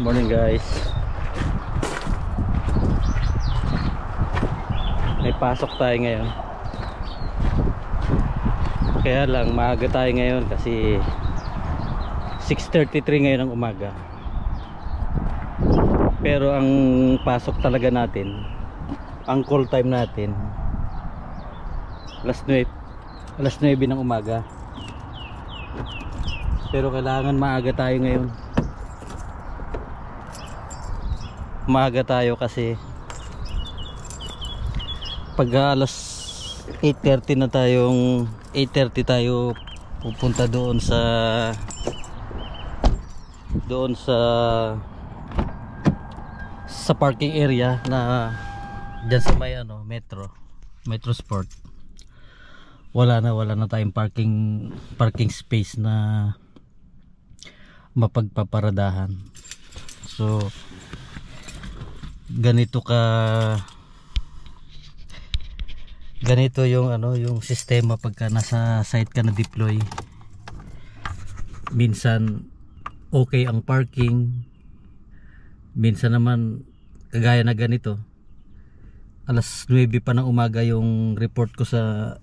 Morning guys. May pasok tayo ngayon. Kaya lang maaga tayo ngayon kasi 6:33 ngayon ng umaga. Pero ang pasok talaga natin, ang call time natin alas 9 ng umaga. Pero kailangan maaga tayo ngayon. Maaga tayo kasi pag alas 8:30 na tayong 8:30 tayo pupunta doon sa parking area na dyan sa may Metro Sport. Wala na tayong parking space na mapagpaparadahan. So ganito yung sistema pagka nasa site ka na deploy. Minsan okay ang parking, minsan naman kagaya na ganito alas 9 pa ng umaga yung report ko sa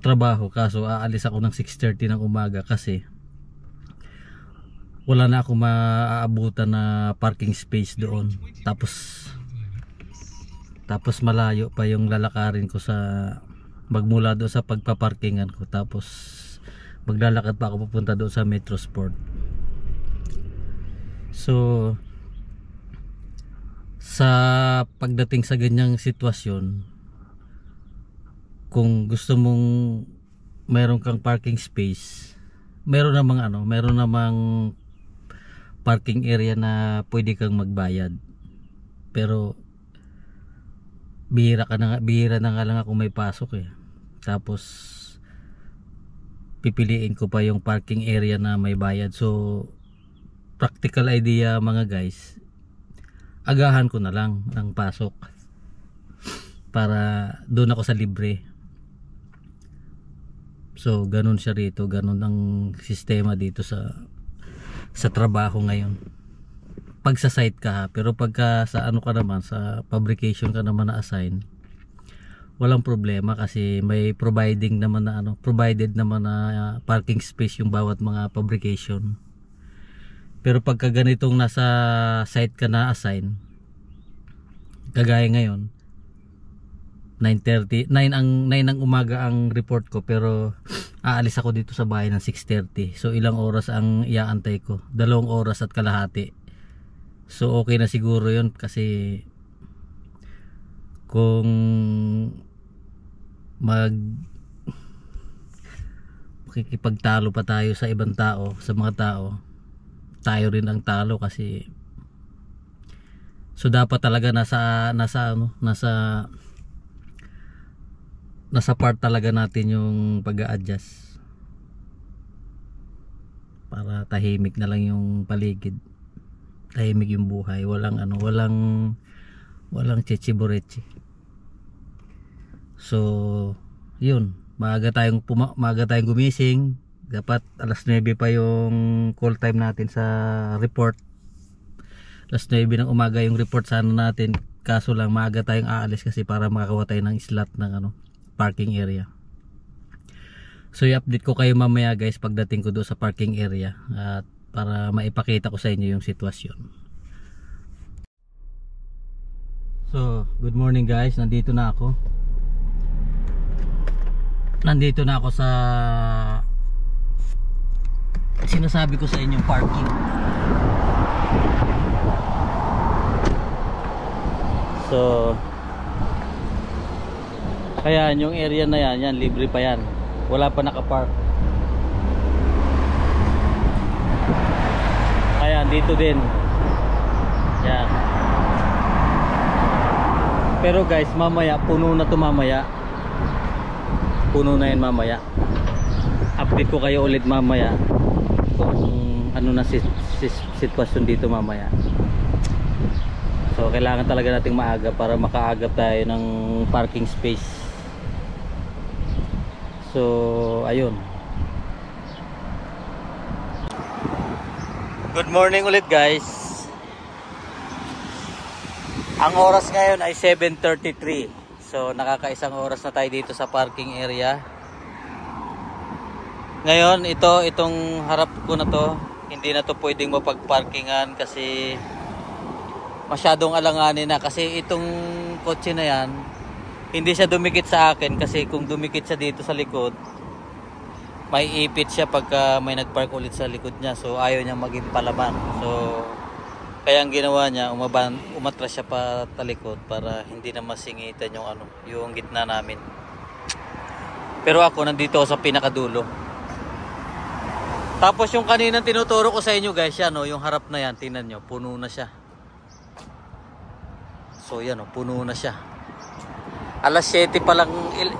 trabaho, kaso aalis ako ng 6:30 ng umaga kasi wala na akong maaabutan na parking space doon. Tapos malayo pa yung lalakarin ko magmula doon sa pagpaparkingan ko, tapos maglalakad pa ako pupunta doon sa Metro Sport. So sa pagdating sa ganyang sitwasyon, kung gusto mong meron kang parking space, meron namang parking area na pwede kang magbayad. Pero bihira na nga lang ako may pasok Tapos pipiliin ko pa yung parking area na may bayad. So practical idea mga guys, agahan ko na lang ng pasok para doon ako sa libre. So ganun siya rito, ganun ang sistema dito sa trabaho ngayon. Pag sa site ka pero pagka sa sa fabrication ka naman na assign, walang problema kasi may provided naman na parking space yung bawat mga fabrication. Pero pagka ganitong nasa site ka na assign, kagaya ngayon 9 ang umaga ang report ko, pero aalis ako dito sa bahay ng 6:30. So ilang oras ang iaantay ko? 2 oras at kalahati. So okay na siguro yun kasi kung makikipagtalo pa tayo sa ibang tao, sa mga tao, tayo rin ang talo kasi so dapat talaga nasa part talaga natin yung pag-a-adjust para tahimik na lang yung paligid, tahimik yung buhay, walang chechiborechi. So yun, maaga tayong gumising. Dapat alas 9 pa yung call time natin sa report. Alas 9 ng umaga yung report sana natin, kaso lang maaga tayong aalis kasi para makakuha tayo ng slot ng parking area. So i-update ko kayo mamaya guys pagdating ko doon sa parking area at para maipakita ko sa inyo yung sitwasyon. So good morning guys, nandito na ako sa sinasabi ko sa inyong parking. So kaya yung area na yan libre pa yan, wala pa nakapark. Kaya dito din yan. Pero guys mamaya puno na to, puno na yan mamaya. Update ko kayo ulit mamaya kung ano na sitwasyon dito mamaya. So kailangan talaga nating maaga para makaagap tayo ng parking space. So ayun, good morning ulit guys. Ang oras ngayon ay 7:33. So nakakaisang oras na tayo dito sa parking area. Ngayon itong harap ko na to, hindi na to pwedeng mapagparkingan kasi masyadong alanganin na, kasi itong kotse na yan hindi siya dumikit sa akin, kasi kung dumikit siya dito sa likod may ipit siya pagka may nagpark ulit sa likod niya. So ayaw niya maging palaman. So kaya ang ginawa niya, umatras siya pa talikod para hindi na masingitan yung gitna namin. Pero ako nandito ako sa pinakadulo. Tapos yung kaninang tinuturo ko sa inyo guys, yan yung harap na yan, tingnan nyo, puno na siya. So yan puno na siya. Alas 7 pa lang,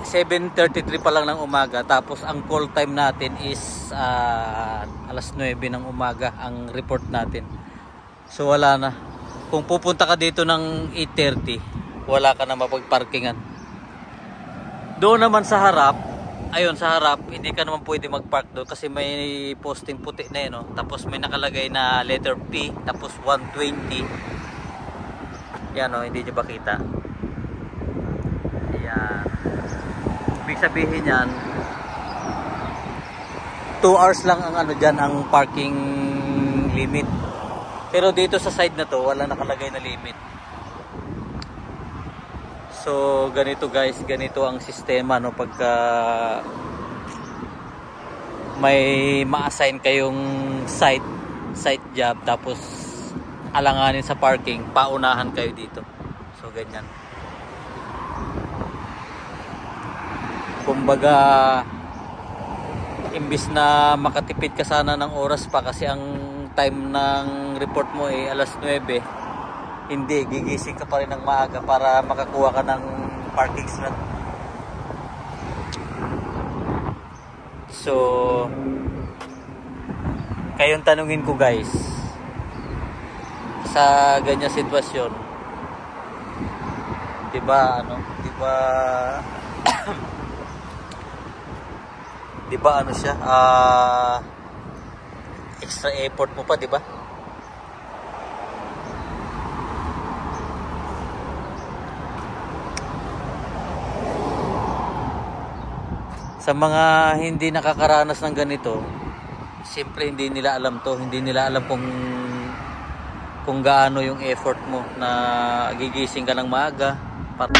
7:33 pa lang ng umaga. Tapos ang call time natin is alas 9 ng umaga ang report natin. So wala na. Kung pupunta ka dito ng 8:30, wala ka na mapagparkingan. Doon naman sa harap, ayun sa harap, hindi ka naman pwede magpark doon kasi may posting puti na yun. Tapos may nakalagay na letter P, tapos 120. Yan hindi nyo ba kita? Yan. Ibig sabihin yan, 2 hours lang ang dyan, ang parking limit. Pero dito sa side na to, wala nakalagay na limit. So ganito guys, ganito ang sistema pagka may ma-assign kayong site job tapos alanganin sa parking, paunahan kayo dito. So ganyan. Kumbaga imbis na makatipid ka sana ng oras pa, kasi ang time ng report mo ay alas 9, hindi, gigising ka pa rin ng maaga para makakuha ka ng parking slot. So kayong tanungin ko guys, sa ganyan sitwasyon, diba diba siya, extra effort mo pa, diba? Sa mga hindi nakakaranas ng ganito, siyempre hindi nila alam to, hindi nila alam kung gaano yung effort mo na gigising ka ng maaga para